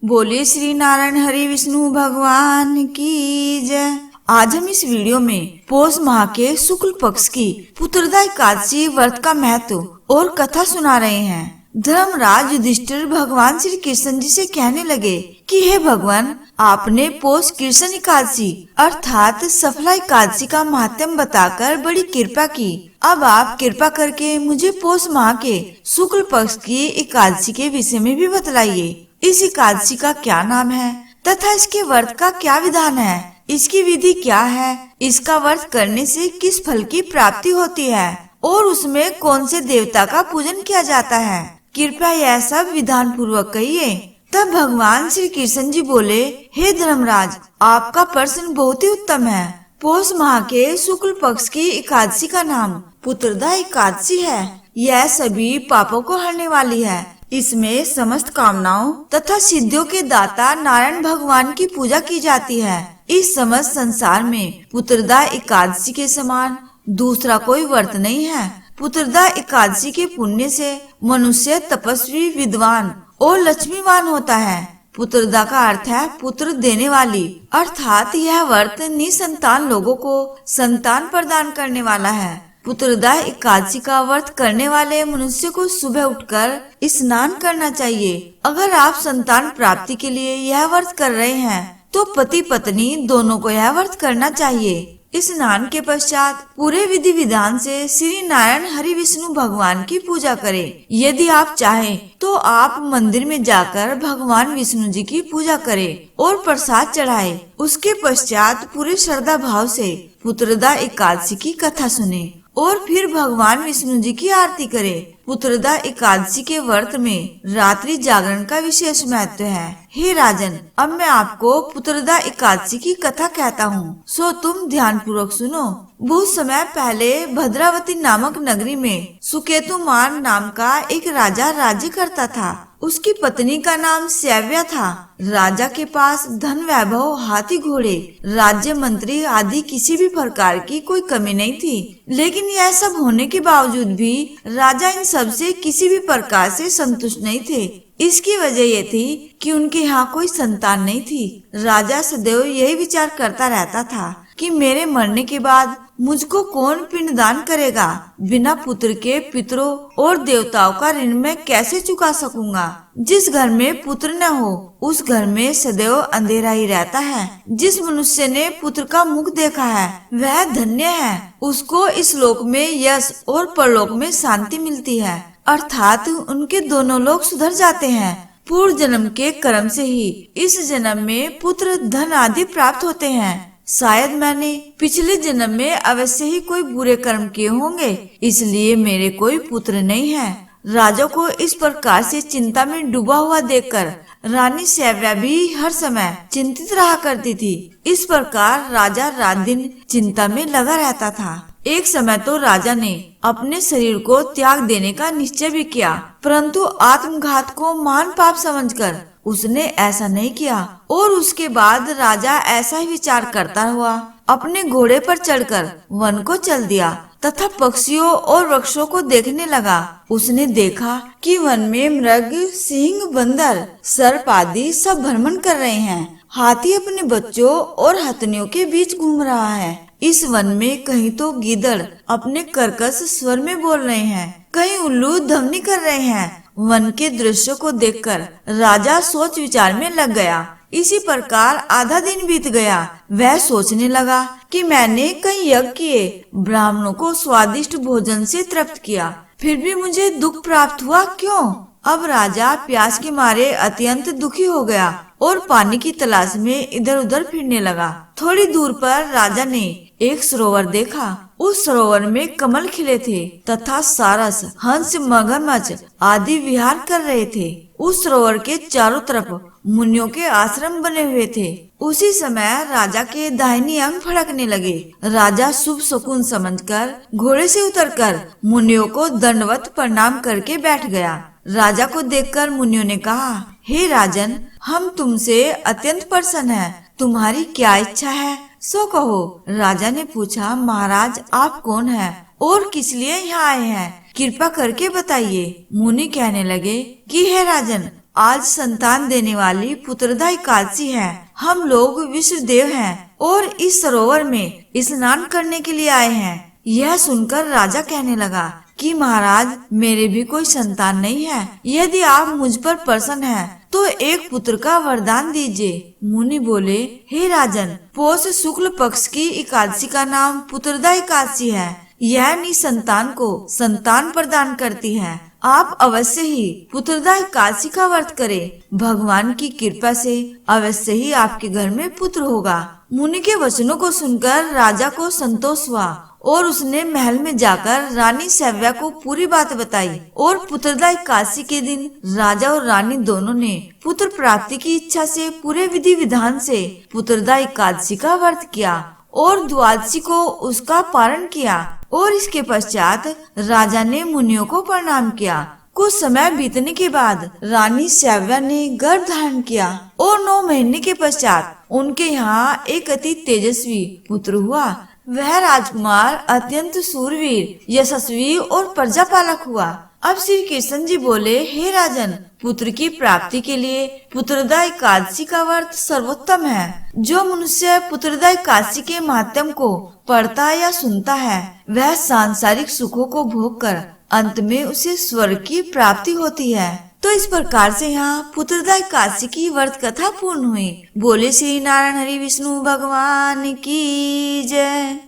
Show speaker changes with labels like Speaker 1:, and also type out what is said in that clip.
Speaker 1: बोलिए श्री नारायण हरि विष्णु भगवान की जय। आज हम इस वीडियो में पौष माह के शुक्ल पक्ष की पुत्रदा एकादशी व्रत का महत्व और कथा सुना रहे हैं। धर्मराज युधिष्ठिर भगवान श्री कृष्ण जी से कहने लगे कि हे भगवान, आपने पौष कृष्ण एकादशी अर्थात सफला एकादशी का महात्म्य बताकर बड़ी कृपा की। अब आप कृपा करके मुझे पौष माह के शुक्ल पक्ष की एकादशी के विषय में भी बतलाइए। इस एकादशी का क्या नाम है तथा इसके व्रत का क्या विधान है, इसकी विधि क्या है, इसका व्रत करने से किस फल की प्राप्ति होती है और उसमें कौन से देवता का पूजन किया जाता है। कृपया यह सब विधान पूर्वक कहिए। तब भगवान श्री कृष्ण जी बोले, हे धर्मराज, आपका प्रश्न बहुत ही उत्तम है। पौष माह के शुक्ल पक्ष की एकादशी का नाम पुत्रदा एकादशी है। यह सभी पापों को हरने वाली है। इसमें समस्त कामनाओं तथा सिद्धियों के दाता नारायण भगवान की पूजा की जाती है। इस समस्त संसार में पुत्रदा एकादशी के समान दूसरा कोई व्रत नहीं है। पुत्रदा एकादशी के पुण्य से मनुष्य तपस्वी, विद्वान और लक्ष्मीवान होता है। पुत्रदा का अर्थ है पुत्र देने वाली, अर्थात यह व्रत निसंतान लोगों को संतान प्रदान करने वाला है। पुत्रदा एकादशी का व्रत करने वाले मनुष्य को सुबह उठकर स्नान करना चाहिए। अगर आप संतान प्राप्ति के लिए यह व्रत कर रहे हैं तो पति पत्नी दोनों को यह व्रत करना चाहिए। स्नान के पश्चात पूरे विधि विधान से श्री नारायण हरि विष्णु भगवान की पूजा करें। यदि आप चाहें तो आप मंदिर में जाकर भगवान विष्णु जी की पूजा करें और प्रसाद चढ़ाएं। उसके पश्चात पूरे श्रद्धा भाव से पुत्रदा एकादशी की कथा सुने और फिर भगवान विष्णु जी की आरती करें। पुत्रदा एकादशी के व्रत में रात्रि जागरण का विशेष महत्व है। हे राजन, अब मैं आपको पुत्रदा एकादशी की कथा कहता हूँ, सो तुम ध्यान पूर्वक सुनो। बहुत समय पहले भद्रावती नामक नगरी में सुकेतुमान नाम का एक राजा राज्य करता था। उसकी पत्नी का नाम सैव्या था। राजा के पास धन, वैभव, हाथी घोड़े, राज्य मंत्री आदि किसी भी प्रकार की कोई कमी नहीं थी। लेकिन यह सब होने के बावजूद भी राजा इन सब से किसी भी प्रकार से संतुष्ट नहीं थे। इसकी वजह ये थी कि उनके यहाँ कोई संतान नहीं थी। राजा सदैव यही विचार करता रहता था कि मेरे मरने के बाद मुझको कौन पिंडदान करेगा। बिना पुत्र के पितरों और देवताओं का ऋण मैं कैसे चुका सकूंगा। जिस घर में पुत्र न हो उस घर में सदैव अंधेरा ही रहता है। जिस मनुष्य ने पुत्र का मुख देखा है वह धन्य है। उसको इस लोक में यश और परलोक में शांति मिलती है, अर्थात उनके दोनों लोग सुधर जाते हैं। पूर्व जन्म के कर्म से ही इस जन्म में पुत्र, धन आदि प्राप्त होते हैं। शायद मैंने पिछले जन्म में अवश्य ही कोई बुरे कर्म किए होंगे, इसलिए मेरे कोई पुत्र नहीं है। राजा को इस प्रकार से चिंता में डूबा हुआ देखकर रानी सैव्या भी हर समय चिंतित रहा करती थी। इस प्रकार राजा रात दिन चिंता में लगा रहता था। एक समय तो राजा ने अपने शरीर को त्याग देने का निश्चय भी किया, परंतु आत्मघात को महान पाप समझकर उसने ऐसा नहीं किया। और उसके बाद राजा ऐसा ही विचार करता हुआ अपने घोड़े पर चढ़कर वन को चल दिया तथा पक्षियों और वृक्षों को देखने लगा। उसने देखा कि वन में मृग, सिंह, बंदर, सर्प आदि सब भ्रमण कर रहे हैं। हाथी अपने बच्चों और हथनियों के बीच घूम रहा है। इस वन में कहीं तो गीदड़ अपने कर्कश स्वर में बोल रहे हैं, कहीं उल्लू ध्वनि कर रहे हैं। वन के दृश्य को देखकर राजा सोच विचार में लग गया। इसी प्रकार आधा दिन बीत गया। वह सोचने लगा कि मैंने कई यज्ञ किए, ब्राह्मणों को स्वादिष्ट भोजन से तृप्त किया, फिर भी मुझे दुख प्राप्त हुआ क्यों? अब राजा प्यास के मारे अत्यंत दुखी हो गया और पानी की तलाश में इधर उधर फिरने लगा। थोड़ी दूर पर राजा ने एक सरोवर देखा। उस सरोवर में कमल खिले थे तथा सारस, हंस, मगरमच्छ आदि विहार कर रहे थे। उस सरोवर के चारों तरफ मुनियों के आश्रम बने हुए थे। उसी समय राजा के दाहिनी अंग फड़कने लगे। राजा शुभ शकुन समझकर घोड़े से उतरकर मुनियों को दंडवत प्रणाम करके बैठ गया। राजा को देखकर मुनियों ने कहा, हे राजन, हम तुमसे अत्यंत प्रसन्न हैं। तुम्हारी क्या इच्छा है सो कहो। राजा ने पूछा, महाराज आप कौन हैं और किस लिए यहाँ आए हैं, कृपा करके बताइए। मुनि कहने लगे कि हे राजन, आज संतान देने वाली पुत्रदा एकादशी है। हम लोग विश्व देव हैं और इस सरोवर में स्नान करने के लिए आए हैं। यह सुनकर राजा कहने लगा कि महाराज, मेरे भी कोई संतान नहीं है। यदि आप मुझ पर प्रसन्न हैं, तो एक पुत्र का वरदान दीजिए। मुनि बोले, हे राजन, पौष शुक्ल पक्ष की एकादशी का नाम पुत्रदा एकादशी है। यह निसंतान को संतान प्रदान करती है। आप अवश्य ही पुत्रदा एकादशी का व्रत करें। भगवान की कृपा से अवश्य ही आपके घर में पुत्र होगा। मुनि के वचनों को सुनकर राजा को संतोष हुआ और उसने महल में जाकर रानी सैव्या को पूरी बात बताई। और पुत्रदा एकादशी के दिन राजा और रानी दोनों ने पुत्र प्राप्ति की इच्छा से पूरे विधि विधान से पुत्रदा एकादशी का व्रत किया और द्वादशी को उसका पारण किया। और इसके पश्चात राजा ने मुनियों को प्रणाम किया। कुछ समय बीतने के बाद रानी सैव्या ने गर्भ धारण किया और 9 महीने के पश्चात उनके यहाँ एक अति तेजस्वी पुत्र हुआ। वह राजकुमार अत्यंत सूरवीर, यशस्वी और प्रजापालक हुआ। अब श्री कृष्ण जी बोले, हे राजन, पुत्र की प्राप्ति के लिए पुत्रदा एकादशी का व्रत सर्वोत्तम है। जो मनुष्य पुत्रदा एकादशी के माध्यम को पढ़ता या सुनता है, वह सांसारिक सुखों को भोग कर अंत में उसे स्वर्ग की प्राप्ति होती है। तो इस प्रकार से यहाँ पुत्रदा एकादशी की व्रत कथा पूर्ण हुई। बोले श्री नारायण हरि विष्णु भगवान की जय।